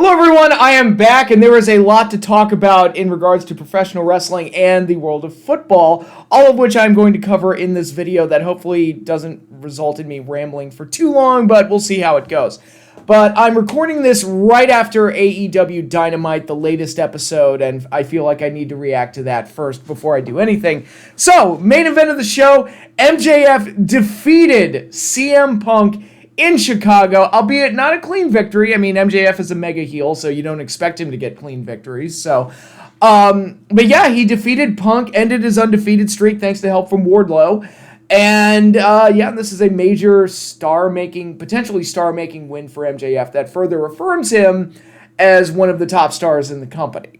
Hello everyone, I am back, and there is a lot to talk about in regards to professional wrestling and the world of football, all of which I'm going to cover in this video that hopefully doesn't result in me rambling for too long, but we'll see how it goes. But I'm recording this right after AEW Dynamite, the latest episode, and I feel like I need to react to that first before I do anything. So, main event of the show, MJF defeated CM Punk in Chicago, albeit not a clean victory. I mean, MJF is a mega heel, so you don't expect him to get clean victories. So, but yeah, he defeated Punk, ended his undefeated streak thanks to help from Wardlow. And yeah, this is a major potentially star-making win for MJF that further affirms him as one of the top stars in the company.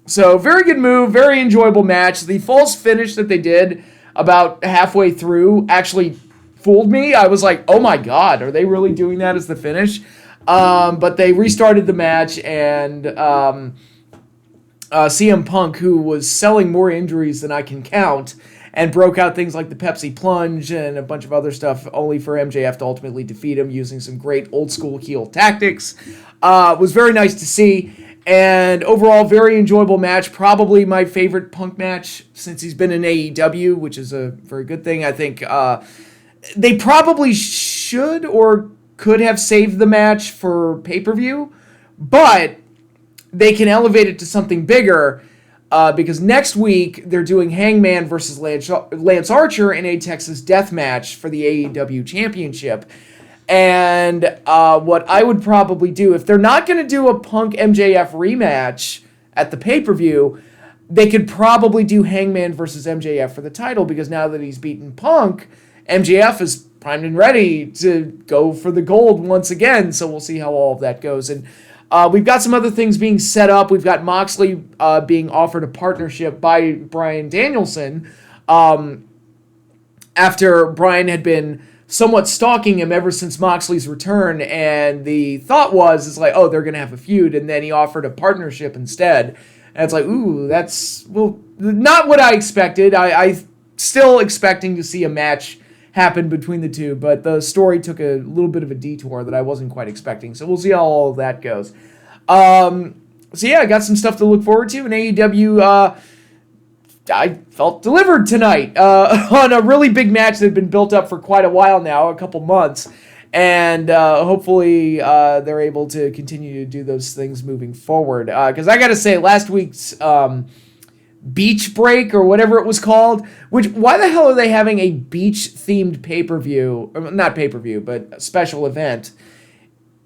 So, very good move, very enjoyable match. The false finish that they did about halfway through actually fooled me. I was like, oh my god, are they really doing that as the finish? But they restarted the match, and CM Punk, who was selling more injuries than I can count, and broke out things like the Pepsi Plunge and a bunch of other stuff, only for MJF to ultimately defeat him using some great old school heel tactics. Was very nice to see, and overall, very enjoyable match. Probably my favorite Punk match since he's been in AEW, which is a very good thing. I think they probably should or could have saved the match for pay-per-view, but they can elevate it to something bigger because next week they're doing Hangman versus Lance Archer in a Texas death match for the AEW Championship. And what I would probably do, if they're not going to do a Punk MJF rematch at the pay-per-view, they could probably do Hangman versus MJF for the title, because now that he's beaten Punk, MJF is primed and ready to go for the gold once again, so we'll see how all of that goes. And we've got some other things being set up. We've got Moxley being offered a partnership by Bryan Danielson after Bryan had been somewhat stalking him ever since Moxley's return, and the thought was, oh, they're going to have a feud, and then he offered a partnership instead. And it's like, ooh, that's, well, not what I expected. I still expecting to see a match happen between the two, but the story took a little bit of a detour that I wasn't quite expecting, so we'll see how all of that goes. So yeah, I got some stuff to look forward to, and AEW, I felt delivered tonight on a really big match that had been built up for quite a while now, a couple months, and hopefully they're able to continue to do those things moving forward, because I gotta say, last week's Beach Break or whatever it was called, which, why the hell are they having a beach themed pay-per-view, not pay-per-view, but a special event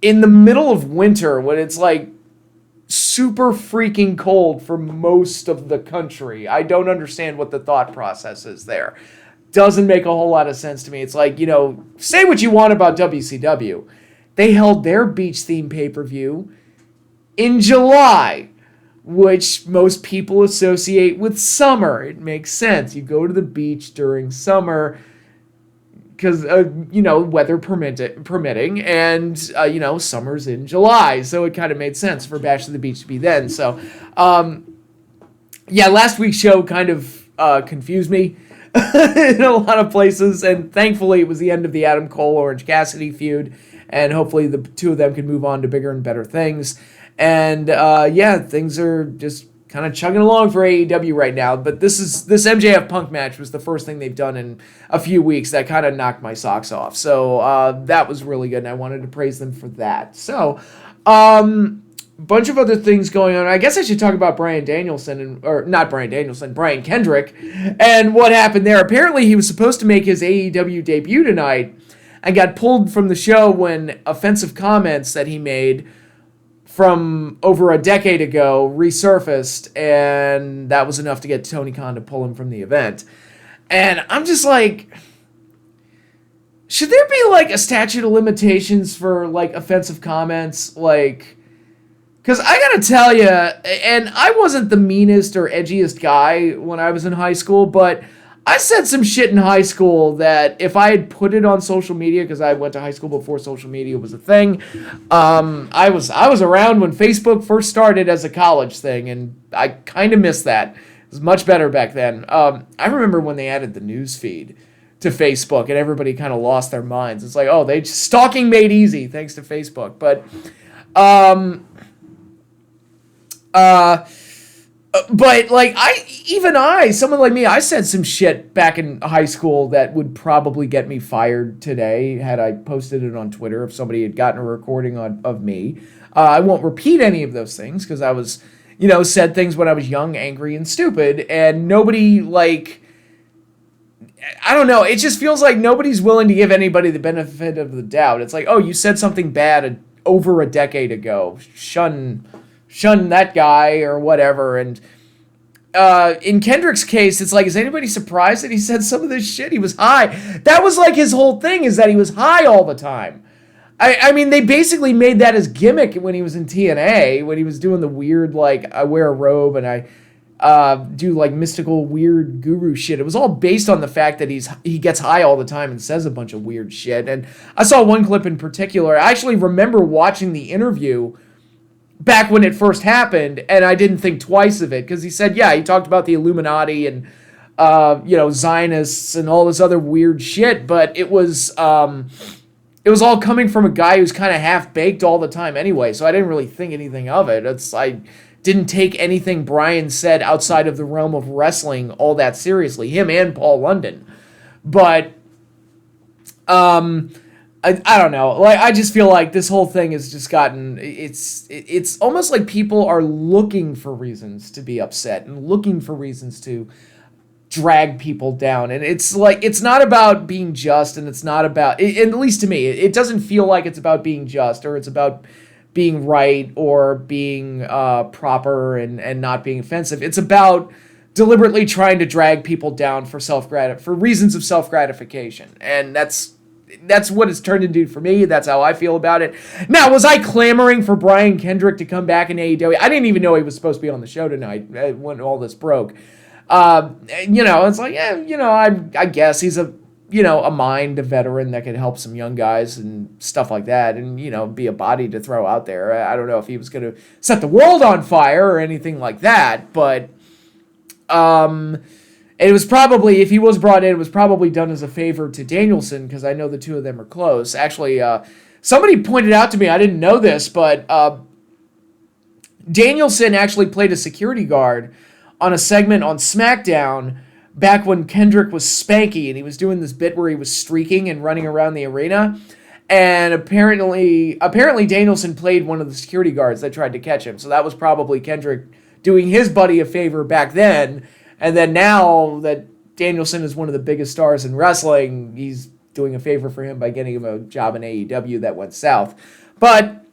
in the middle of winter when it's like super freaking cold for most of the country? I don't understand what the thought process is there. Doesn't make a whole lot of sense to me. It's like, say what you want about WCW. They held their beach themed pay-per-view in July, which most people associate with summer. It makes sense. You go to the beach during summer because, weather permitting, and, summer's in July. So it kind of made sense for Bash to the Beach to be then. So, yeah, last week's show kind of confused me in a lot of places, and thankfully it was the end of the Adam Cole-Orange Cassidy feud, and hopefully the two of them can move on to bigger and better things. And yeah, things are just kind of chugging along for AEW right now. But this MJF Punk match was the first thing they've done in a few weeks that kind of knocked my socks off. So that was really good, and I wanted to praise them for that. So bunch of other things going on. I guess I should talk about Bryan Kendrick, and what happened there. Apparently, he was supposed to make his AEW debut tonight and got pulled from the show when offensive comments that he made from over a decade ago resurfaced, and that was enough to get Tony Khan to pull him from the event. And I'm just like, should there be like a statute of limitations for like offensive comments? Because I gotta tell you, and I wasn't the meanest or edgiest guy when I was in high school, but I said some shit in high school that if I had put it on social media, because I went to high school before social media was a thing, I was around when Facebook first started as a college thing, and I kind of miss that. It was much better back then. I remember when they added the news feed to Facebook, and everybody kind of lost their minds. It's like, oh, stalking made easy thanks to Facebook. But But like someone like me, I said some shit back in high school that would probably get me fired today had I posted it on Twitter if somebody had gotten a recording of me. I won't repeat any of those things because I was, said things when I was young, angry, and stupid, and nobody I don't know. It just feels like nobody's willing to give anybody the benefit of the doubt. It's like, oh, you said something bad over a decade ago. Shun that guy or whatever. And in Kendrick's case, it's like, is anybody surprised that he said some of this shit? He was high. That was like his whole thing, is that he was high all the time. I mean, they basically made that his gimmick when he was in TNA, when he was doing the weird, like, I wear a robe and I do like mystical weird guru shit. It was all based on the fact that he gets high all the time and says a bunch of weird shit. And I saw one clip in particular. I actually remember watching the interview back when it first happened, and I didn't think twice of it, because he said, yeah, he talked about the Illuminati and Zionists and all this other weird shit, but it was all coming from a guy who's kind of half-baked all the time anyway, so I didn't really think anything of it. I didn't take anything Brian said outside of the realm of wrestling all that seriously, him and Paul London. But I don't know. Like, I just feel like this whole thing has just gotten, it's almost like people are looking for reasons to be upset and looking for reasons to drag people down. And it's like, it's not about being just, and it's not about, at least to me, it doesn't feel like it's about being just, or it's about being right, or being proper and not being offensive. It's about deliberately trying to drag people down for reasons of self-gratification. And that's what it's turned into for me. That's how I feel about it. Now, was I clamoring for Brian Kendrick to come back in AEW? I didn't even know he was supposed to be on the show tonight when all this broke. It's like, I guess he's a veteran that could help some young guys and stuff like that, and, be a body to throw out there. I don't know if he was going to set the world on fire or anything like that, but it was probably, if he was brought in, it was probably done as a favor to Danielson, because I know the two of them are close. Actually, somebody pointed out to me, I didn't know this, but Danielson actually played a security guard on a segment on Smackdown back when Kendrick was Spanky, and he was doing this bit where he was streaking and running around the arena. And apparently Danielson played one of the security guards that tried to catch him. So that was probably Kendrick doing his buddy a favor back then. And then now that Danielson is one of the biggest stars in wrestling, he's doing a favor for him by getting him a job in AEW that went south. But,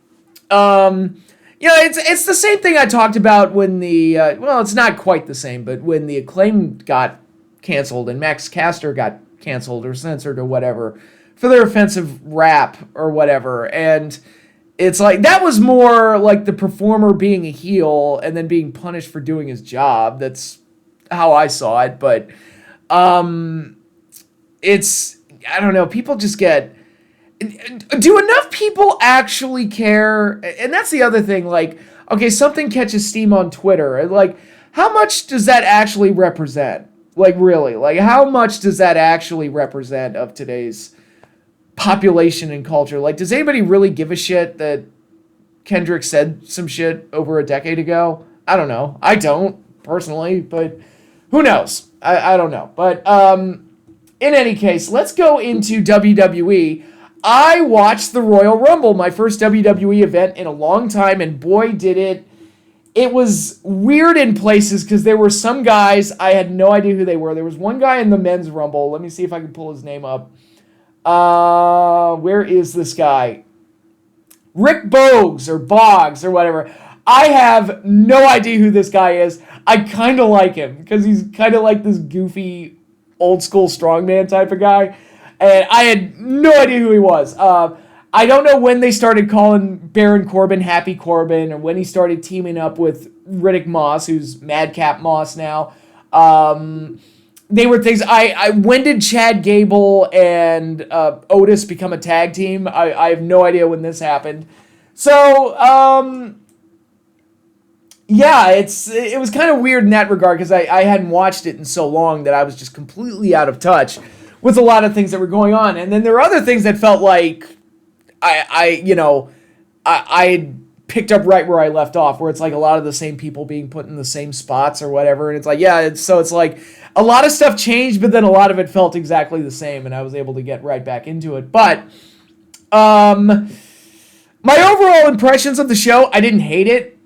it's the same thing I talked about when it's not quite the same, but when the Acclaim got canceled and Max Caster got canceled or censored or whatever for their offensive rap or whatever. And it's like, that was more like the performer being a heel and then being punished for doing his job. That's how I saw it. But it's, I don't know, people just get, do enough people actually care? And that's the other thing. Like, okay, something catches steam on Twitter. Like, how much does that actually represent? Like, really? Like, how much does that actually represent of today's population and culture? Like, does anybody really give a shit that Kendrick said some shit over a decade ago? I don't know. I don't, personally, but who knows? I don't know. But in any case, let's go into WWE. I watched the Royal Rumble, my first WWE event in a long time, and boy, did it. It was weird in places because there were some guys, I had no idea who they were. There was one guy in the men's Rumble. Let me see if I can pull his name up. Where is this guy? Rick Boggs or whatever. I have no idea who this guy is. I kind of like him because he's kind of like this goofy, old school strongman type of guy. And I had no idea who he was. I don't know when they started calling Baron Corbin Happy Corbin, or when he started teaming up with Riddick Moss, who's Madcap Moss now. They were things. When did Chad Gable and Otis become a tag team? I have no idea when this happened. So, it was kind of weird in that regard because I hadn't watched it in so long that I was just completely out of touch with a lot of things that were going on. And then there were other things that felt like I had picked up right where I left off, where it's like a lot of the same people being put in the same spots or whatever. And it's like, yeah, it's like a lot of stuff changed, but then a lot of it felt exactly the same, and I was able to get right back into it. But my overall impressions of the show, I didn't hate it.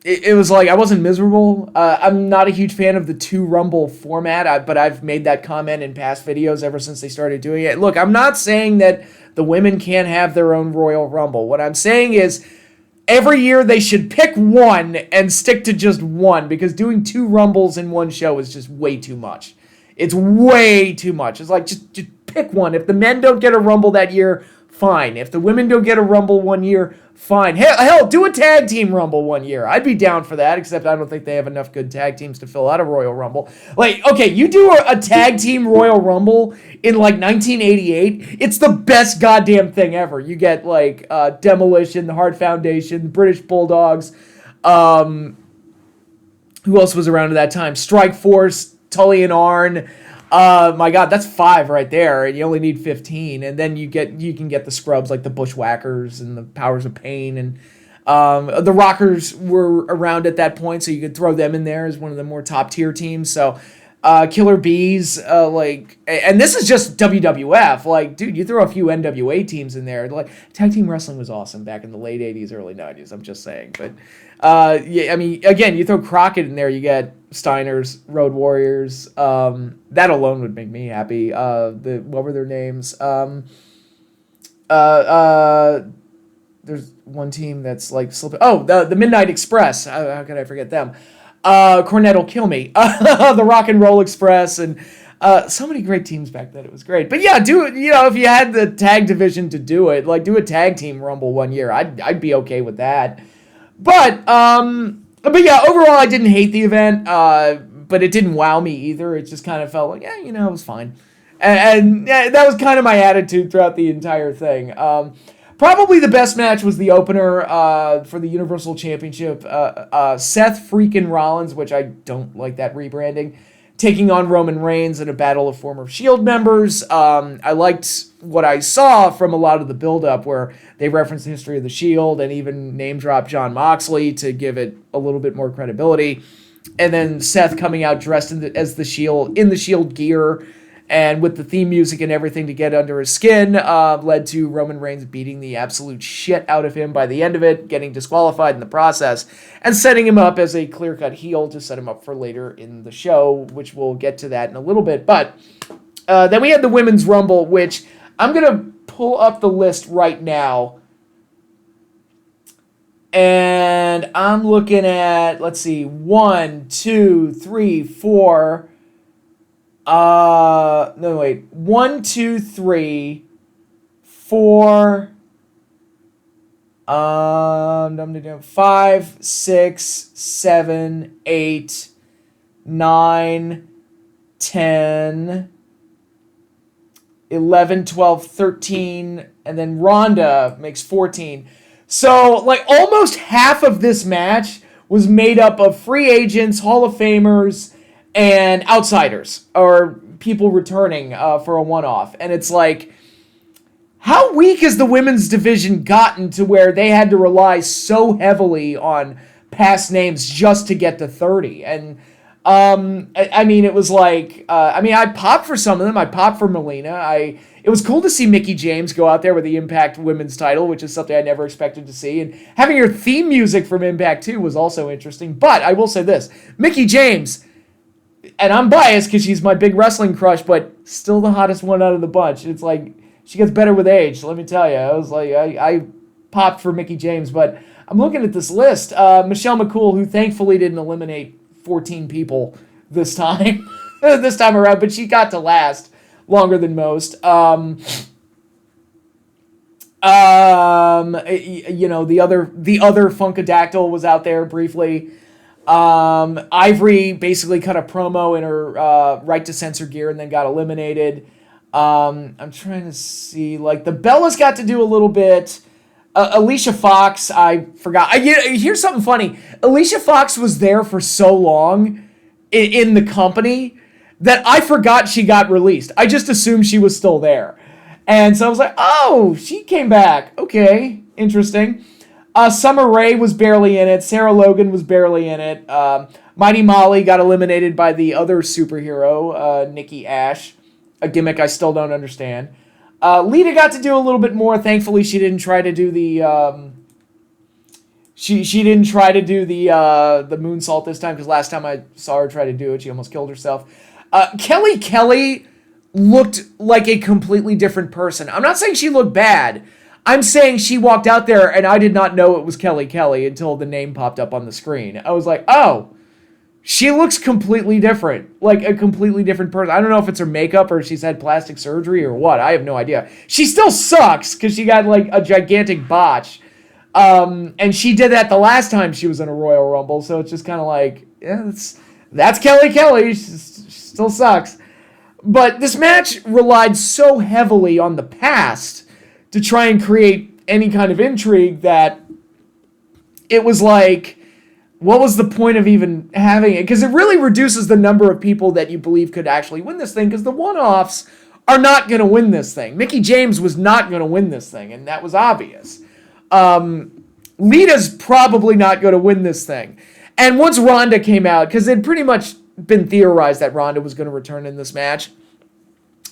It was like I wasn't miserable. I'm not a huge fan of the 2 Rumble format, but I've made that comment in past videos ever since they started doing it. Look, I'm not saying that the women can't have their own Royal Rumble. What I'm saying is every year they should pick one and stick to just one, because doing 2 Rumbles in one show is just way too much. It's way too much. It's like just pick one. If the men don't get a Rumble that year, fine. If the women don't get a Rumble one year, fine. Hell, do a tag team Rumble one year. I'd be down for that, except I don't think they have enough good tag teams to fill out a Royal Rumble. Like, okay, you do a tag team Royal Rumble in, like, 1988. It's the best goddamn thing ever. You get, like, Demolition, the Hart Foundation, British Bulldogs. Who else was around at that time? Strike Force, Tully and Arn. My God, that's 5 right there, and you only need 15. And then you can get the scrubs like the Bushwhackers and the Powers of Pain, and the Rockers were around at that point, so you could throw them in there as one of the more top tier teams. So Killer Bees, and this is just WWF. Like, dude, you throw a few NWA teams in there. Like, tag team wrestling was awesome back in the late 80s, early 90s. I'm just saying, but yeah, I mean, again, you throw Crockett in there, you get Steiners, Road Warriors. That alone would make me happy. What were their names? There's one team that's like slipping. Oh, the Midnight Express. How could I forget them? Cornette will kill me. The Rock and Roll Express, and so many great teams back then. It was great. But yeah, do it. You know, if you had the tag division to do it, like do a tag team Rumble one year. I'd be okay with that. But yeah, overall, I didn't hate the event. But it didn't wow me either. It just kind of felt like, yeah, you know, it was fine. And that was kind of my attitude throughout the entire thing. Probably the best match was the opener for the Universal Championship. Seth freaking Rollins, which I don't like that rebranding, taking on Roman Reigns in a battle of former Shield members. I liked what I saw from a lot of the build-up where they referenced the history of the Shield and even name-dropped Jon Moxley to give it a little bit more credibility. And then Seth coming out dressed as the Shield, in the Shield gear, and with the theme music and everything to get under his skin, led to Roman Reigns beating the absolute shit out of him by the end of it, getting disqualified in the process, and setting him up as a clear-cut heel to set him up for later in the show, which we'll get to that in a little bit. But then we had the Women's Rumble, which I'm going to pull up the list right now. And I'm looking at, let's see, 1, 2, 3, 4... 1, 2, 3, 4, 5, 6, 7, 8, 9, 10, 11, 12, 13, and then Ronda makes 14. So, like, almost half of this match was made up of free agents, Hall of Famers, and outsiders, or people returning for a one-off. And it's like, how weak has the women's division gotten to where they had to rely so heavily on past names just to get to 30? And, I mean, it was like, I popped for some of them. I popped for Melina. It was cool to see Mickie James go out there with the Impact Women's title, which is something I never expected to see. And having her theme music from Impact 2 was also interesting. But I will say this, Mickie James, and I'm biased because she's my big wrestling crush, but still the hottest one out of the bunch. It's like, she gets better with age, let me tell you. I was like, I popped for Mickie James, but I'm looking at this list. Michelle McCool, who thankfully didn't eliminate 14 people this time, around, but she got to last longer than most. You know, the other Funkadactyl was out there briefly. Ivory basically cut a promo in her right to censor gear and then got eliminated. I'm trying to see, like, the Bellas got to do a little bit. Alicia Fox, I forgot. Here's something funny. Alicia Fox was there for so long in the company that I forgot she got released. I just assumed she was still there. And so I was like, oh, she came back. Okay, interesting. Summer Rae was barely in it. Sarah Logan was barely in it. Mighty Molly got eliminated by the other superhero, Nikki Ash, a gimmick I still don't understand. Lita got to do a little bit more. Thankfully, she didn't try to do the she didn't try to do the moonsault this time, because last time I saw her try to do it, she almost killed herself. Kelly looked like a completely different person. I'm not saying she looked bad. I'm saying she walked out there and I did not know it was Kelly until the name popped up on the screen. I was like, oh, she looks completely different. Like a completely different person. I don't know if it's her makeup or she's had plastic surgery or what. I have no idea. She still sucks because she got like a gigantic botch. And she did that the last time she was in a Royal Rumble. So it's just kind of like, yeah, that's Kelly. She still sucks. But this match relied so heavily on the past to try and create any kind of intrigue that it was like, what was the point of even having it? Because it really reduces the number of people that you believe could actually win this thing, because the one-offs are not going to win this thing. Mickie James was not going to win this thing, and that was obvious. Lita's probably not going to win this thing. And once Ronda came out, because it had pretty much been theorized that Ronda was going to return in this match,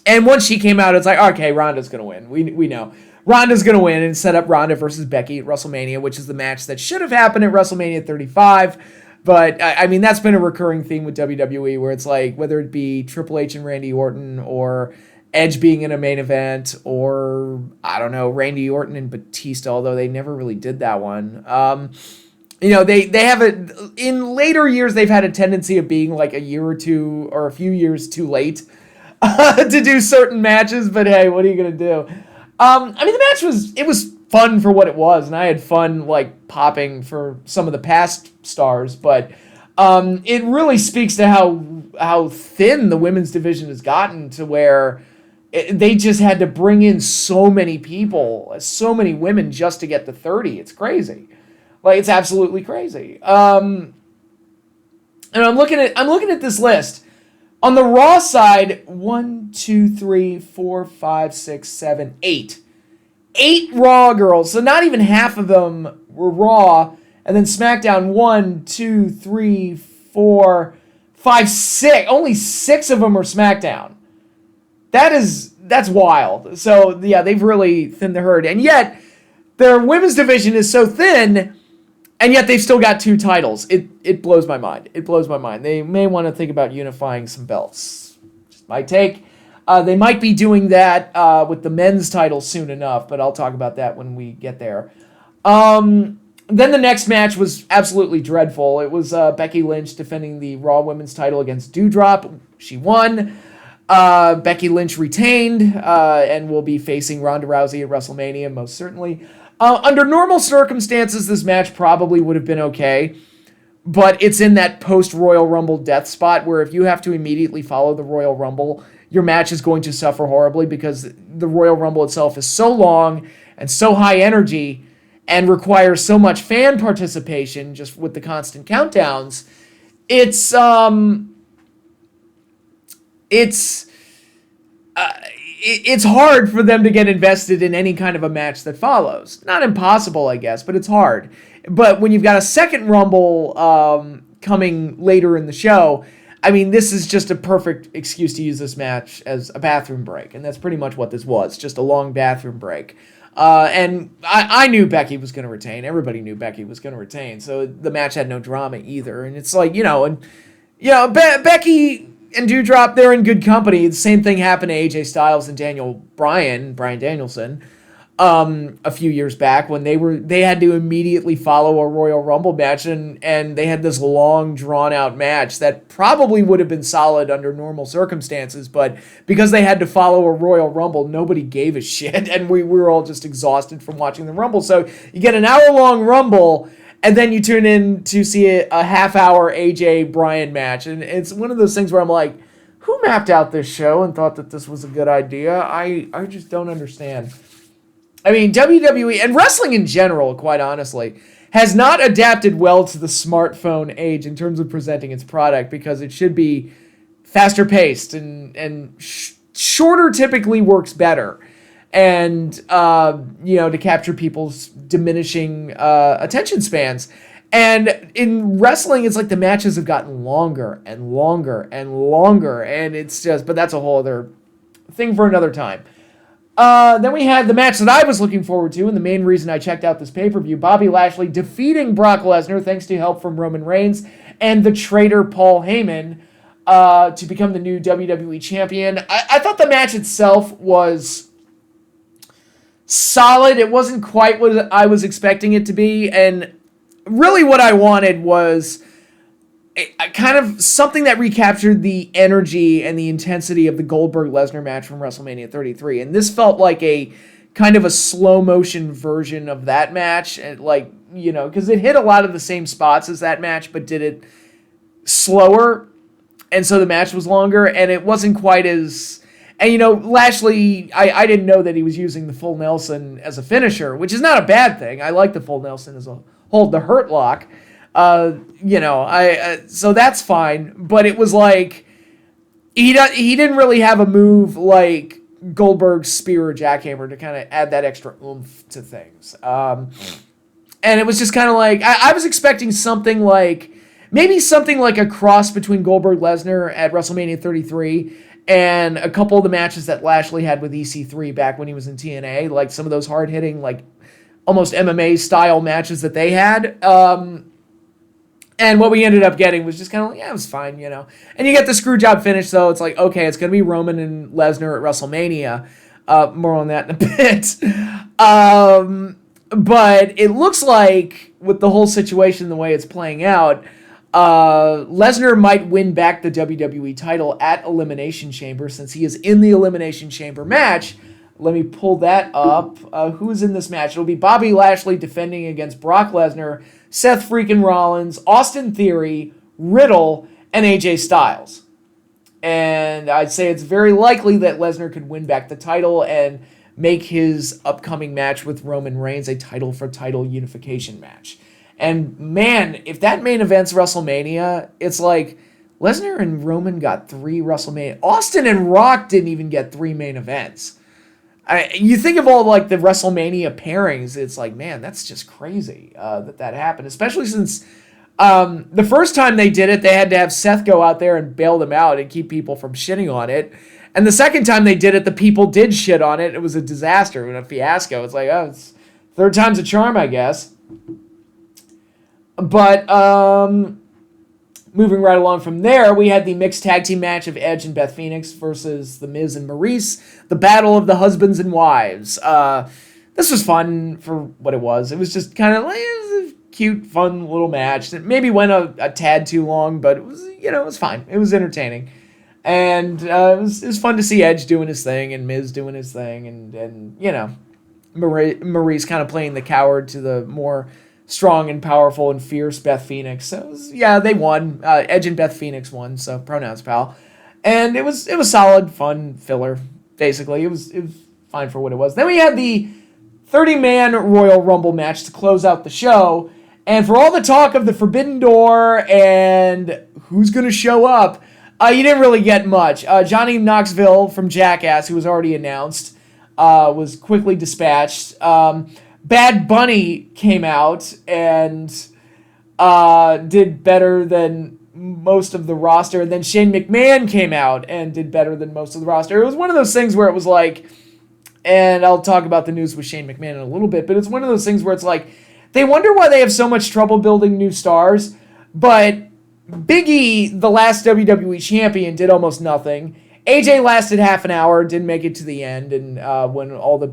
and once she came out, it's like, okay, Ronda's going to win. We know. Ronda's going to win and set up Ronda versus Becky at WrestleMania, which is the match that should have happened at WrestleMania 35. But, I mean, that's been a recurring theme with WWE, where it's like, whether it be Triple H and Randy Orton, or Edge being in a main event, or, I don't know, Randy Orton and Batista, although they never really did that one. They have in later years, they've had a tendency of being like a year or two, or a few years too late to do certain matches, but hey, what are you going to do? The match was fun for what it was, and I had fun, like, popping for some of the past stars, but it really speaks to how thin the women's division has gotten, to where they just had to bring in so many people, so many women, just to get to 30. It's crazy. Like, it's absolutely crazy. And I'm looking at this list. On the Raw side, 1, 2, 3, 4, 5, 6, 7, 8. 8 Raw girls. So not even half of them were Raw. And then SmackDown, 1, 2, 3, 4, 5, 6. Only 6 of them are SmackDown. That's wild. So, yeah, they've really thinned the herd. And yet, their women's division is so thin, and yet they've still got 2 titles. It blows my mind. It blows my mind. They may want to think about unifying some belts. Just my take. They might be doing that with the men's title soon enough, but I'll talk about that when we get there. Then the next match was absolutely dreadful. It was Becky Lynch defending the Raw Women's title against Doudrop. She won. Becky Lynch retained and will be facing Ronda Rousey at WrestleMania, most certainly. Under normal circumstances, this match probably would have been okay, but it's in that post-Royal Rumble death spot where if you have to immediately follow the Royal Rumble, your match is going to suffer horribly, because the Royal Rumble itself is so long and so high energy and requires so much fan participation just with the constant countdowns. It's hard for them to get invested in any kind of a match that follows. Not impossible, I guess, but it's hard. But when you've got a second Rumble coming later in the show, I mean, this is just a perfect excuse to use this match as a bathroom break, and that's pretty much what this was, just a long bathroom break. And I knew Becky was going to retain. Everybody knew Becky was going to retain, so the match had no drama either. And it's like, Becky and Doudrop, they're in good company. The same thing happened to AJ Styles and Bryan Danielson, a few years back, when they had to immediately follow a Royal Rumble match, and they had this long, drawn-out match that probably would have been solid under normal circumstances, but because they had to follow a Royal Rumble, nobody gave a shit, and we were all just exhausted from watching the Rumble. So you get an hour-long Rumble, and then you tune in to see a half-hour AJ Bryan match, and it's one of those things where I'm like, who mapped out this show and thought that this was a good idea? I just don't understand. I mean, WWE, and wrestling in general, quite honestly, has not adapted well to the smartphone age in terms of presenting its product, because it should be faster paced, and shorter typically works better. and to capture people's diminishing attention spans. And in wrestling, it's like the matches have gotten longer and longer and longer, and it's just, but that's a whole other thing for another time. Then we had the match that I was looking forward to, and the main reason I checked out this pay-per-view, Bobby Lashley defeating Brock Lesnar thanks to help from Roman Reigns and the traitor Paul Heyman to become the new WWE champion. I thought the match itself was solid. It wasn't quite what I was expecting it to be, and really what I wanted was a kind of something that recaptured the energy and the intensity of the Goldberg-Lesnar match from WrestleMania 33. And this felt like a kind of a slow motion version of that match. And because it hit a lot of the same spots as that match, but did it slower. And so the match was longer, and it wasn't quite as... And, Lashley, I didn't know that he was using the full Nelson as a finisher, which is not a bad thing. I like the full Nelson as a hold the Hurt Lock. So that's fine, but it was like he didn't really have a move like Goldberg's spear or jackhammer to kind of add that extra oomph to things. And it was just kind of like I was expecting something like maybe something like a cross between Goldberg-Lesnar at WrestleMania 33 and a couple of the matches that Lashley had with EC3 back when he was in TNA, like some of those hard hitting, like almost MMA style matches that they had. And what we ended up getting was just kind of like, yeah, it was fine, And you get the screw job finish, though. It's like, okay, it's going to be Roman and Lesnar at WrestleMania. More on that in a bit. But it looks like, with the whole situation, the way it's playing out, Lesnar might win back the WWE title at Elimination Chamber, since he is in the Elimination Chamber match. Let me pull that up. Who's in this match? It'll be Bobby Lashley defending against Brock Lesnar, Seth freaking Rollins, Austin Theory, Riddle, and AJ Styles. And I'd say it's very likely that Lesnar could win back the title and make his upcoming match with Roman Reigns a title-for-title unification match. And man, if that main event's WrestleMania, it's like Lesnar and Roman got 3 WrestleMania. Austin and Rock didn't even get 3 main events. You think of all like the WrestleMania pairings, it's like, man, that's just crazy that happened. Especially since the first time they did it, they had to have Seth go out there and bail them out and keep people from shitting on it. And the second time they did it, the people did shit on it. It was a disaster and a fiasco. It's like, it's third time's a charm, I guess. But moving right along from there, we had the mixed tag team match of Edge and Beth Phoenix versus The Miz and Maurice, the battle of the husbands and wives. This was fun for what it was. It was just kind of like it was a cute, fun little match. It maybe went a tad too long, but it was, it was fine. It was entertaining. And it was fun to see Edge doing his thing and Miz doing his thing and Maurice kind of playing the coward to the more strong and powerful and fierce Beth Phoenix. So they won. Edge and Beth Phoenix won, so pronouns, pal. And it was solid, fun filler, basically. It was fine for what it was. Then we had the 30-man Royal Rumble match to close out the show. And for all the talk of the Forbidden Door and who's going to show up, you didn't really get much. Johnny Knoxville from Jackass, who was already announced, was quickly dispatched. Bad Bunny came out and did better than most of the roster. And then Shane McMahon came out and did better than most of the roster. It was one of those things where it was like, and I'll talk about the news with Shane McMahon in a little bit, but it's one of those things where it's like, they wonder why they have so much trouble building new stars. But Big E, the last WWE champion, did almost nothing. AJ lasted half an hour, didn't make it to the end, and when all the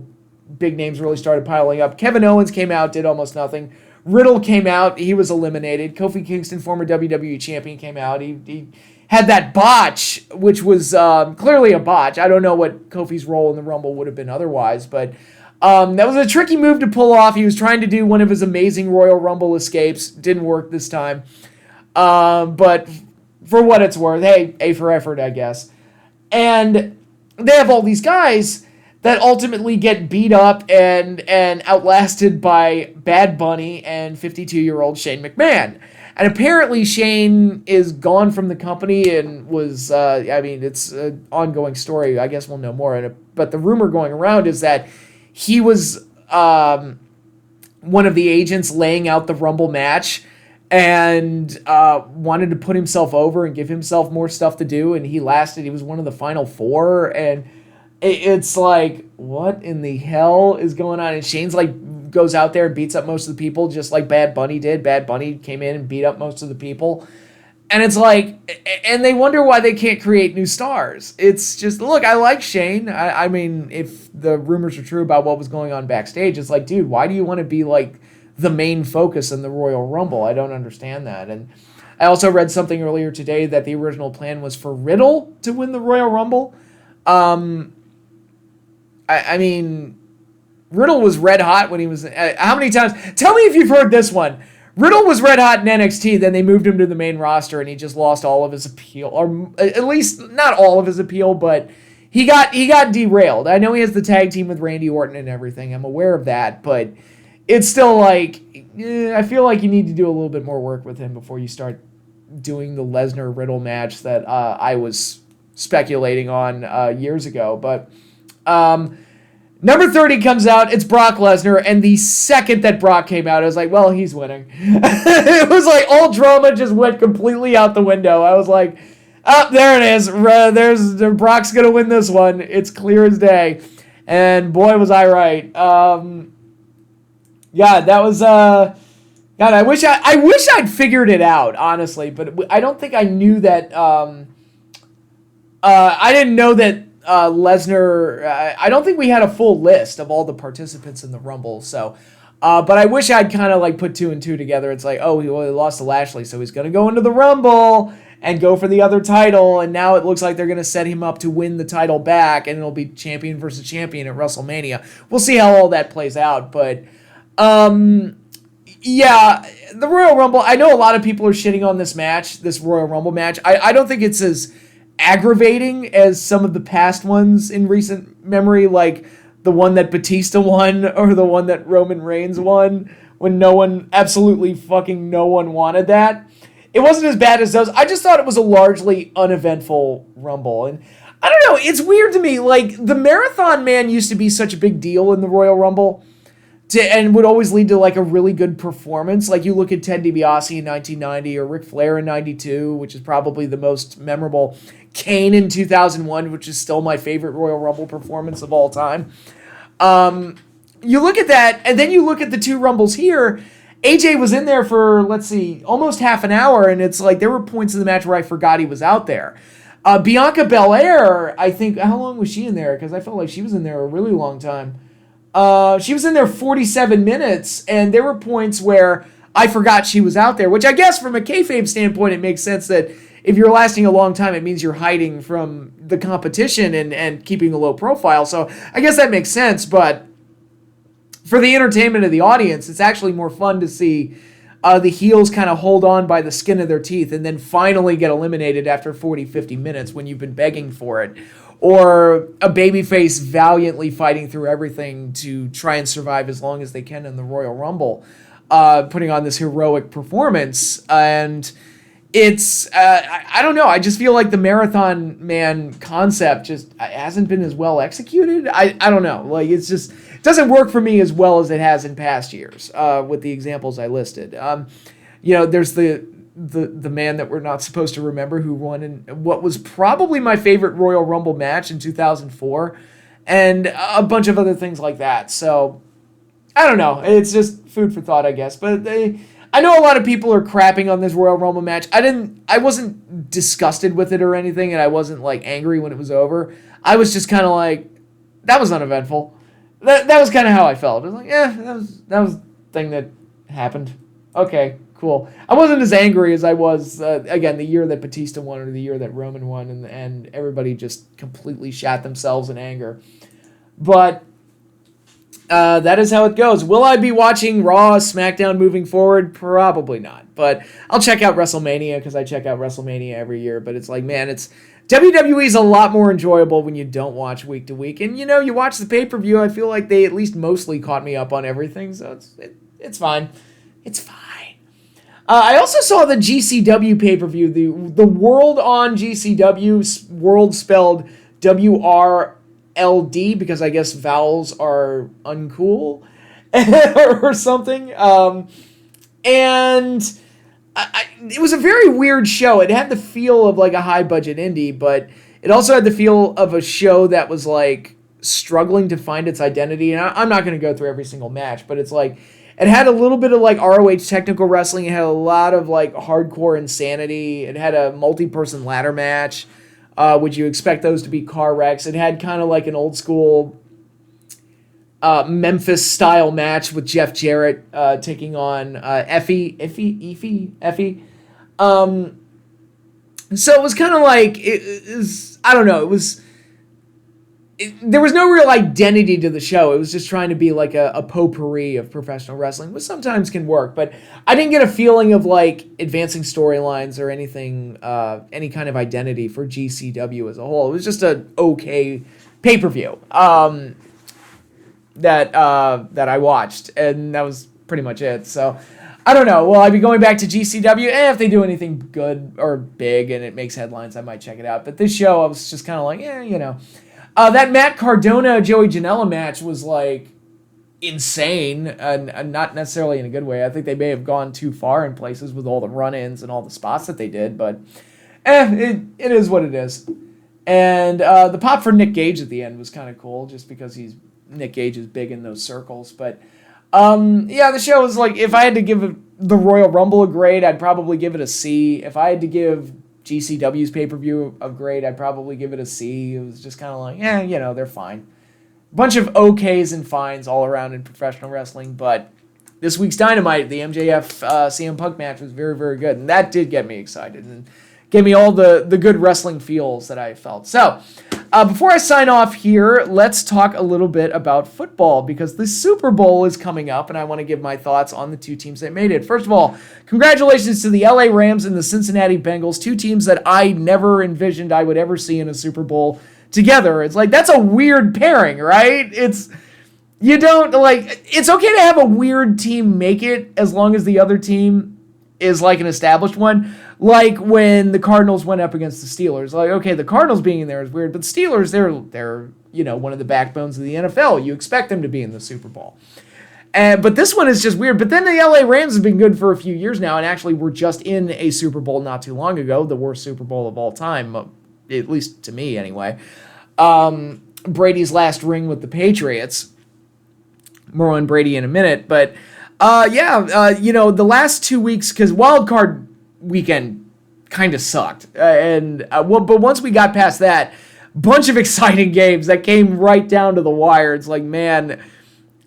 big names really started piling up. Kevin Owens came out, did almost nothing. Riddle came out, he was eliminated. Kofi Kingston, former WWE champion, came out. He had that botch, which was clearly a botch. I don't know what Kofi's role in the Rumble would have been otherwise, but that was a tricky move to pull off. He was trying to do one of his amazing Royal Rumble escapes. Didn't work this time. But for what it's worth, hey, A for effort, I guess. And they have all these guys that ultimately get beat up and outlasted by Bad Bunny and 52-year-old Shane McMahon. And apparently Shane is gone from the company and was, it's an ongoing story. I guess we'll know more in a but the rumor going around is that he was one of the agents laying out the Rumble match and wanted to put himself over and give himself more stuff to do, and he was one of the final 4, and it's like, what in the hell is going on? And Shane's like goes out there and beats up most of the people, just like Bad Bunny did. Bad Bunny came in and beat up most of the people. And it's like, and they wonder why they can't create new stars. It's just, look, I like Shane. I mean, if the rumors are true about what was going on backstage, it's like, dude, why do you want to be like the main focus in the Royal Rumble? I don't understand that. And I also read something earlier today that the original plan was for Riddle to win the Royal Rumble. I mean, Riddle was red hot when he was, how many times? Tell me if you've heard this one. Riddle was red hot in NXT, then they moved him to the main roster, and he just lost all of his appeal, or at least not all of his appeal, but he got derailed. I know he has the tag team with Randy Orton and everything. I'm aware of that, but it's still like, I feel like you need to do a little bit more work with him before you start doing the Lesnar Riddle match that I was speculating on years ago. But number 30 comes out. It's Brock Lesnar, and the second that Brock came out, I was like, well, he's winning. It was like all drama just went completely out the window. I was like, oh, there it is. Brock's going to win this one. It's clear as day. And boy, was I right. Yeah, that was... God, I wish I'd figured it out, honestly, but I don't think I knew that... I didn't know that Lesnar, I don't think we had a full list of all the participants in the Rumble, so, but I wish I'd kind of like put 2 and 2 together. It's like, oh, he lost to Lashley, so he's going to go into the Rumble and go for the other title, and now it looks like they're going to set him up to win the title back, and it'll be champion versus champion at WrestleMania. We'll see how all that plays out, but, yeah, the Royal Rumble, I know a lot of people are shitting on this match, this Royal Rumble match. I don't think it's as aggravating as some of the past ones in recent memory, like the one that Batista won or the one that Roman Reigns won, when absolutely fucking no one wanted that. It wasn't as bad as those. I just thought it was a largely uneventful Rumble. And I don't know, it's weird to me, like the Marathon Man used to be such a big deal in the Royal Rumble and would always lead to like a really good performance. Like you look at Ted DiBiase in 1990 or Ric Flair in 92, which is probably the most memorable. Kane in 2001, which is still my favorite Royal Rumble performance of all time. You look at that, and then you look at the 2 Rumbles here. AJ was in there for, let's see, almost half an hour, and it's like there were points in the match where I forgot he was out there. Bianca Belair, I think, how long was she in there? Because I felt like she was in there a really long time. She was in there 47 minutes, and there were points where I forgot she was out there, which I guess from a kayfabe standpoint, it makes sense that if you're lasting a long time, it means you're hiding from the competition and keeping a low profile. So I guess that makes sense, but for the entertainment of the audience, it's actually more fun to see the heels kind of hold on by the skin of their teeth and then finally get eliminated after 40, 50 minutes when you've been begging for it. Or a babyface valiantly fighting through everything to try and survive as long as they can in the Royal Rumble, putting on this heroic performance. And it's, I don't know, I just feel like the Marathon Man concept just hasn't been as well executed. I don't know, like it's just, it doesn't work for me as well as it has in past years with the examples I listed. There's the man that we're not supposed to remember who won in what was probably my favorite Royal Rumble match in 2004, and a bunch of other things like that. So, I don't know, it's just food for thought, I guess, but I know a lot of people are crapping on this Royal Rumble match. I wasn't disgusted with it or anything, and I wasn't like angry when it was over. I was just kind of like, that was uneventful. That was kind of how I felt. I was like, that was the thing that happened. Okay, cool. I wasn't as angry as I was, again, the year that Batista won or the year that Roman won, and everybody just completely shat themselves in anger. But that is how it goes. Will I be watching Raw, SmackDown moving forward? Probably not. But I'll check out WrestleMania because I check out WrestleMania every year. But it's like, man, WWE's a lot more enjoyable when you don't watch week to week. And, you watch the pay-per-view, I feel like they at least mostly caught me up on everything. So it's fine. It's fine. I also saw the GCW pay-per-view, the World on GCW, World spelled WRLD. WRLD because I guess vowels are uncool or something. And it was a very weird show. It had the feel of like a high budget indie, but it also had the feel of a show that was like struggling to find its identity. And I'm not going to go through every single match, but it's like it had a little bit of like ROH technical wrestling. It had a lot of like hardcore insanity. It had a multi-person ladder match. Would you expect those to be car wrecks? It had kind of like an old school Memphis style match with Jeff Jarrett taking on Effie. So it was kind of like I don't know. There was no real identity to the show. It was just trying to be like a potpourri of professional wrestling, which sometimes can work. But I didn't get a feeling of like advancing storylines or anything, any kind of identity for GCW as a whole. It was just a okay pay-per-view that I watched, and that was pretty much it. So I don't know. Will I be going back to GCW? If they do anything good or big and it makes headlines, I might check it out. But this show, I was just kind of like, you know. That Matt Cardona-Joey Janela match was like insane, and not necessarily in a good way. I think they may have gone too far in places with all the run-ins and all the spots that they did, but it is what it is. And the pop for Nick Gage at the end was kind of cool, just because Nick Gage is big in those circles. But the show was like, if I had to give the Royal Rumble a grade, I'd probably give it a C. If I had to give GCW's pay-per-view a grade, I'd probably give it a C. It was just kind of like, they're fine. Bunch of okays and fines all around in professional wrestling, but this week's Dynamite, the MJF CM Punk match was very, very good, and that did get me excited and gave me all the good wrestling feels that I felt. So, before I sign off here, let's talk a little bit about football, because the Super Bowl is coming up, and I want to give my thoughts on the two teams that made it. First of all, congratulations to the LA Rams and the Cincinnati Bengals, two teams that I never envisioned I would ever see in a Super Bowl together. It's like, that's a weird pairing, right? It's okay to have a weird team make it as long as the other team is like an established one. Like when the Cardinals went up against the Steelers. Like, okay, the Cardinals being in there is weird, but the Steelers, they're one of the backbones of the NFL. You expect them to be in the Super Bowl. But this one is just weird. But then the LA Rams have been good for a few years now, and actually were just in a Super Bowl not too long ago, the worst Super Bowl of all time, at least to me anyway. Brady's last ring with the Patriots. More on Brady in a minute, but the last 2 weeks, because Wild Card weekend kind of sucked, but once we got past that, bunch of exciting games that came right down to the wire. It's like, man,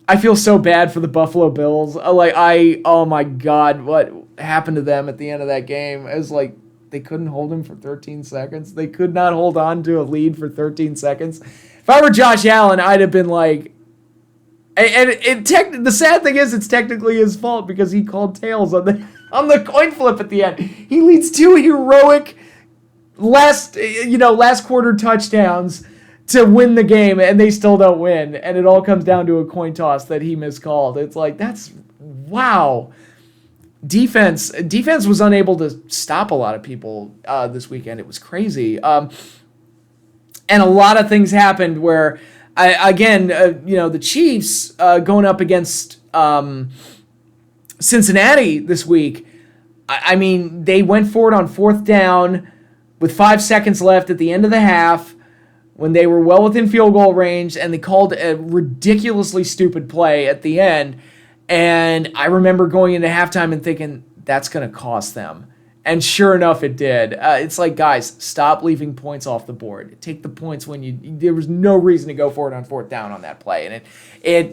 I feel so bad for the Buffalo Bills. Oh my God, what happened to them at the end of that game? It was like they couldn't hold him for 13 seconds. They could not hold on to a lead for 13 seconds. If I were Josh Allen, I'd have been like, the sad thing is, it's technically his fault because he called tails on the coin flip at the end. He leads two heroic last quarter touchdowns to win the game, and they still don't win. And it all comes down to a coin toss that he miscalled. It's like, that's wow. Defense was unable to stop a lot of people this weekend. It was crazy. And a lot of things happened where, the Chiefs going up against Cincinnati this week. They went for it on fourth down with 5 seconds left at the end of the half when they were well within field goal range, and they called a ridiculously stupid play at the end. And I remember going into halftime and thinking, that's going to cost them. And sure enough, it did. It's like, guys, stop leaving points off the board. Take the points when there was no reason to go for it on fourth down on that play. And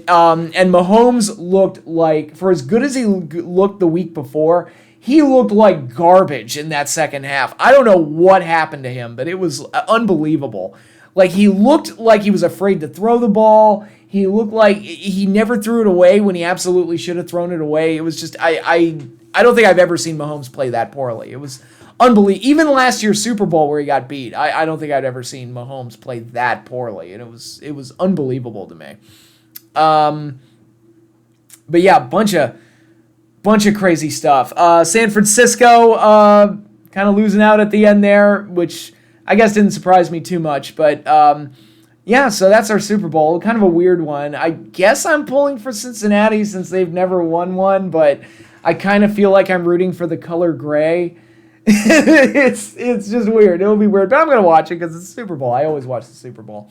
and Mahomes looked like, for as good as he looked the week before, he looked like garbage in that second half. I don't know what happened to him, but it was unbelievable. Like, he looked like he was afraid to throw the ball. He looked like he never threw it away when he absolutely should have thrown it away. It was just, I don't think I've ever seen Mahomes play that poorly. It was unbelievable. Even last year's Super Bowl where he got beat, I don't think I'd ever seen Mahomes play that poorly, and it was unbelievable to me. But yeah, bunch of crazy stuff. San Francisco kind of losing out at the end there, which I guess didn't surprise me too much. But Yeah, so that's our Super Bowl. Kind of a weird one. I guess I'm pulling for Cincinnati since they've never won one, but I kind of feel like I'm rooting for the color gray. It's just weird. It'll be weird, but I'm going to watch it because it's the Super Bowl. I always watch the Super Bowl.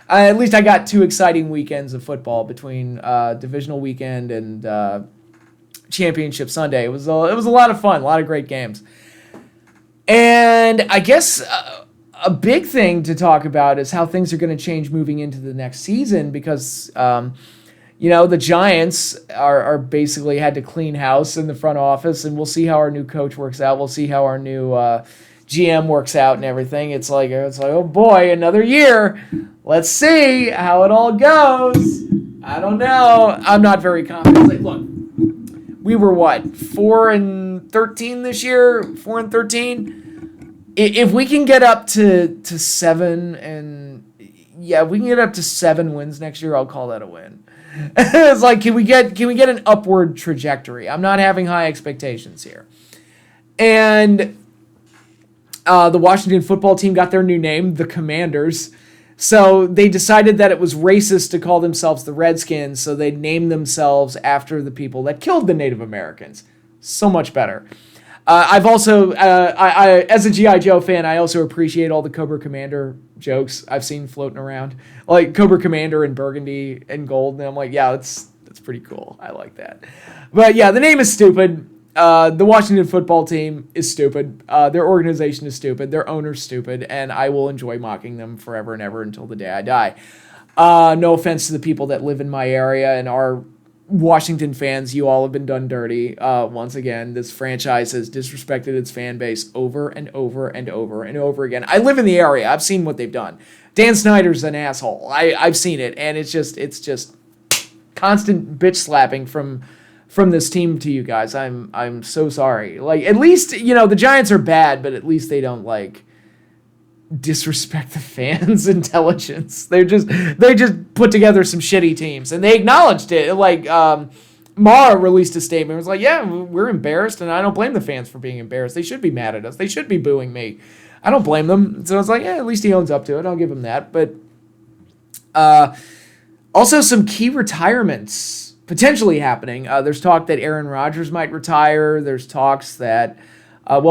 At least I got 2 exciting weekends of football between divisional weekend and championship Sunday. It was a lot of fun, a lot of great games. And I guess a big thing to talk about is how things are going to change moving into the next season because, the Giants are basically had to clean house in the front office, and we'll see how our new coach works out. We'll see how our new GM works out and everything. It's like, oh boy, another year. Let's see how it all goes. I don't know. I'm not very confident. Like, look, we were 4-13 this year, 4-13. If we can get up to 7 if we can get up to 7 wins next year, I'll call that a win. It's like, can we get an upward trajectory? I'm not having high expectations here. And the Washington football team got their new name, the Commanders. So they decided that it was racist to call themselves the Redskins, so they named themselves after the people that killed the Native Americans. So much better. I've also, I as a G.I. Joe fan, I also appreciate all the Cobra Commander jokes I've seen floating around. Like Cobra Commander in burgundy and gold, and I'm like, yeah, that's pretty cool. I like that. But yeah, the name is stupid. The Washington football team is stupid. Their organization is stupid. Their owner's stupid, and I will enjoy mocking them forever and ever until the day I die. No offense to the people that live in my area and are Washington fans. You all have been done dirty. Once again, this franchise has disrespected its fan base over and over and over and over again. I live in the area. I've seen what they've done. Dan Snyder's an asshole. I've seen it, and it's just constant bitch slapping from this team to you guys. I'm so sorry. Like, at least, the Giants are bad, but at least they don't disrespect the fans' intelligence. They just put together some shitty teams, and they acknowledged it. Like, Mara released a statement. It was like, yeah, we're embarrassed, and I don't blame the fans for being embarrassed. They should be mad at us. They should be booing me. I don't blame them. So I was like, yeah, at least he owns up to it. I'll give him that. But also some key retirements potentially happening. There's talk that Aaron Rodgers might retire. There's talks that,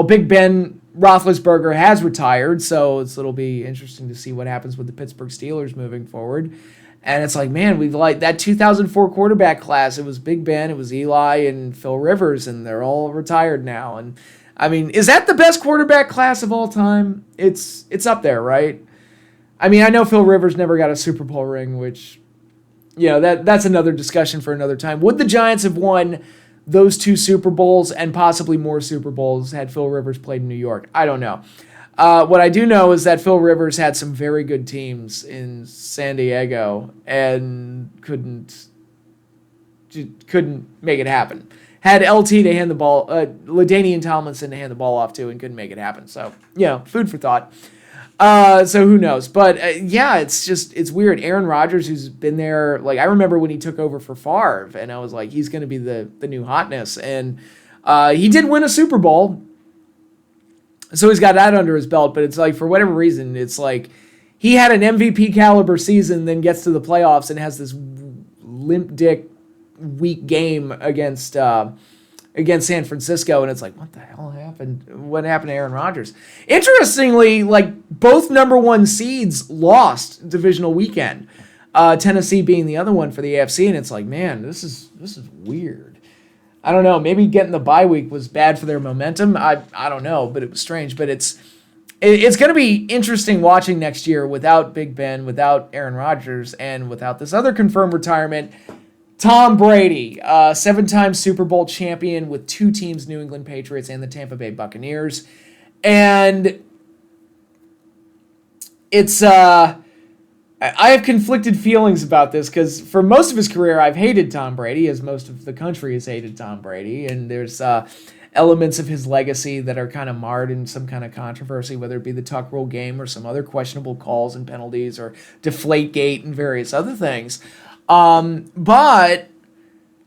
Big Ben Roethlisberger has retired, so it'll be interesting to see what happens with the Pittsburgh Steelers moving forward. And it's like, man, we've that 2004 quarterback class. It was Big Ben, it was Eli, and Phil Rivers, and they're all retired now. And I mean, is that the best quarterback class of all time? It's up there, right? I mean, I know Phil Rivers never got a Super Bowl ring, which, that's another discussion for another time. Would the Giants have won those 2 Super Bowls and possibly more Super Bowls had Phil Rivers played in New York? I don't know. What I do know is that Phil Rivers had some very good teams in San Diego and couldn't make it happen. Had LT to hand the ball, LaDainian Tomlinson to hand the ball off to, and couldn't make it happen. So, food for thought. So who knows? But it's weird. Aaron Rodgers, who's been there, I remember when he took over for Favre, and I was like, he's going to be the new hotness. And he did win a Super Bowl, so he's got that under his belt. But it's like, for whatever reason, it's like he had an MVP caliber season, then gets to the playoffs and has this limp dick weak game against San Francisco, and it's like, what the hell happened? What happened to Aaron Rodgers? Interestingly, both number 1 seeds lost divisional weekend. Tennessee being the other one for the AFC, and it's like, man, this is weird. I don't know. Maybe getting the bye week was bad for their momentum. I don't know, but it was strange. But it's going to be interesting watching next year without Big Ben, without Aaron Rodgers, and without this other confirmed retirement. Tom Brady, 7-time Super Bowl champion with 2 teams, New England Patriots and the Tampa Bay Buccaneers. And it's, I have conflicted feelings about this because for most of his career, I've hated Tom Brady, as most of the country has hated Tom Brady. And there's elements of his legacy that are kind of marred in some kind of controversy, whether it be the Tuck Rule game or some other questionable calls and penalties or Deflategate and various other things. But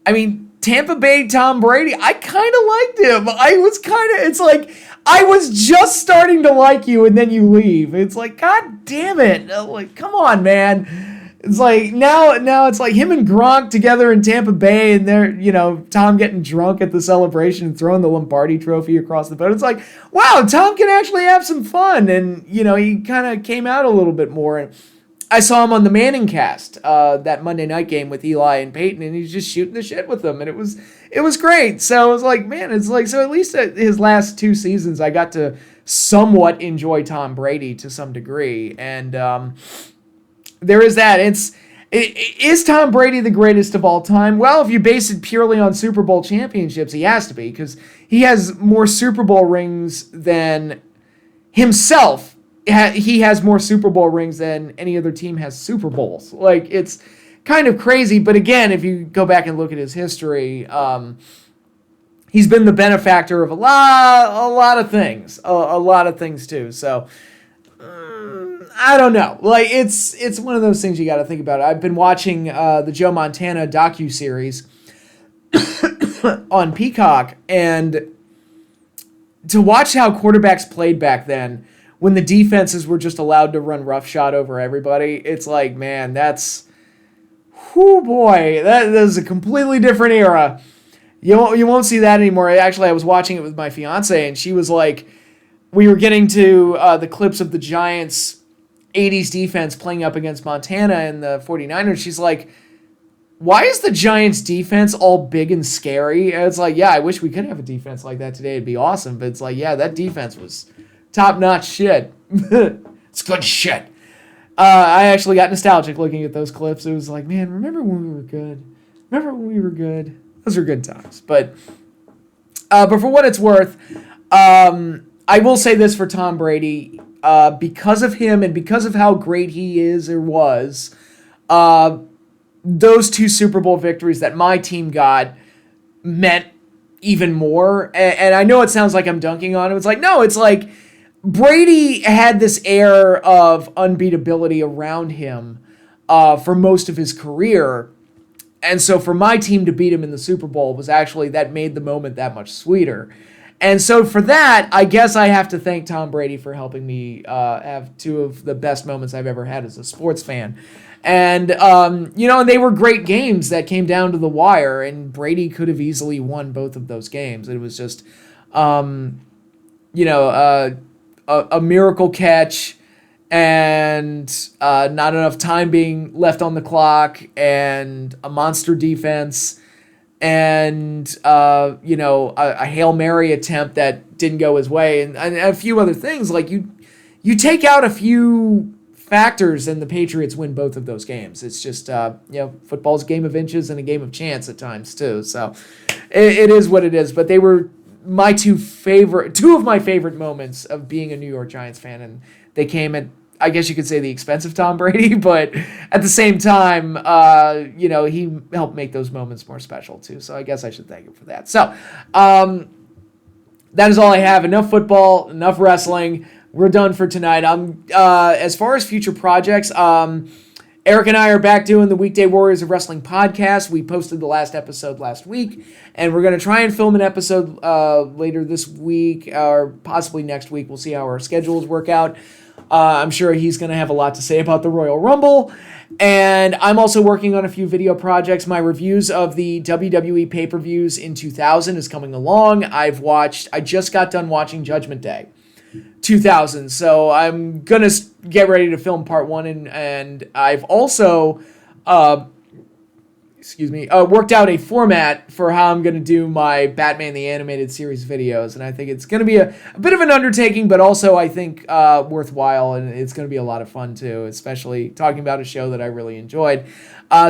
I mean, Tampa Bay Tom Brady, I kind of liked him. It's like, I was just starting to like you, and then you leave. It's like, God damn it! Like, come on, man. It's like now it's like him and Gronk together in Tampa Bay, and they're Tom getting drunk at the celebration and throwing the Lombardi Trophy across the boat. It's like, wow, Tom can actually have some fun, and he kind of came out a little bit more. And I saw him on the Manning cast, that Monday night game with Eli and Peyton, and he's just shooting the shit with them, and it was great. So I was like, man, it's like, so at least his last 2 seasons, I got to somewhat enjoy Tom Brady to some degree, and there is that. Is Tom Brady the greatest of all time? Well, if you base it purely on Super Bowl championships, he has to be, because he has more Super Bowl rings than himself. He has more Super Bowl rings than any other team has Super Bowls. Like, it's kind of crazy. But again, if you go back and look at his history, he's been the benefactor of a lot of things, a lot of things too. So I don't know. Like, it's one of those things you got to think about. I've been watching the Joe Montana docuseries on Peacock, and to watch how quarterbacks played back then, when the defenses were just allowed to run roughshod over everybody, it's like, man, that's, whoo boy, that is a completely different era. You won't see that anymore. Actually, I was watching it with my fiance, and she was like, we were getting to the clips of the Giants' 80s defense playing up against Montana and the 49ers. She's like, why is the Giants' defense all big and scary? And it's like, yeah, I wish we could have a defense like that today. It'd be awesome. But it's like, yeah, that defense was top-notch shit. It's good shit. I actually got nostalgic looking at those clips. It was like, man, remember when we were good? Remember when we were good? Those are good times. But for what it's worth, I will say this for Tom Brady. Because of him and because of how great he is or was, those 2 Super Bowl victories that my team got meant even more. And I know it sounds like I'm dunking on him. It's like, no, it's like Brady had this air of unbeatability around him for most of his career. And so for my team to beat him in the Super Bowl was actually, that made the moment that much sweeter. And so for that, I guess I have to thank Tom Brady for helping me have 2 of the best moments I've ever had as a sports fan. And, and they were great games that came down to the wire, and Brady could have easily won both of those games. It was just, a miracle catch and not enough time being left on the clock and a monster defense and, a Hail Mary attempt that didn't go his way and a few other things. Like, you take out a few factors and the Patriots win both of those games. It's just, football's a game of inches and a game of chance at times too. So it is what it is, but they were my 2 of my favorite moments of being a New York Giants fan. And they came at, I guess you could say, the expense of Tom Brady, but at the same time, he helped make those moments more special too. So I guess I should thank him for that. So that is all I have. Enough football, enough wrestling. We're done for tonight. As far as future projects, Eric and I are back doing the Weekday Warriors of Wrestling podcast. We posted the last episode last week, and we're going to try and film an episode later this week or possibly next week. We'll see how our schedules work out. I'm sure he's going to have a lot to say about the Royal Rumble. And I'm also working on a few video projects. My reviews of the WWE pay-per-views in 2000 is coming along. I just got done watching Judgment Day 2000. So I'm going to get ready to film part 1. And I've also worked out a format for how I'm going to do my Batman the Animated Series videos. And I think it's going to be a bit of an undertaking, but also I think worthwhile. And it's going to be a lot of fun too, especially talking about a show that I really enjoyed.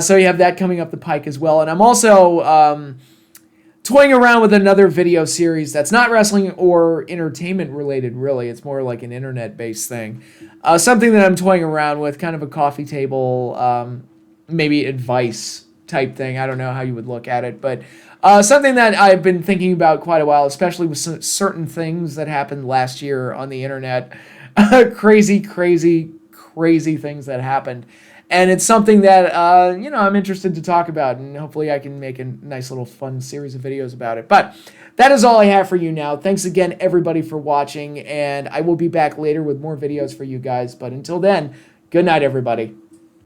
So you have that coming up the pike as well. And I'm also toying around with another video series that's not wrestling or entertainment related, really. It's more like an internet-based thing. Something that I'm toying around with, kind of a coffee table, maybe advice type thing. I don't know how you would look at it, but something that I've been thinking about quite a while, especially with certain things that happened last year on the internet. Crazy things that happened. And it's something that, I'm interested to talk about, and hopefully I can make a nice little fun series of videos about it. But that is all I have for you now. Thanks again, everybody, for watching, and I will be back later with more videos for you guys. But until then, good night, everybody.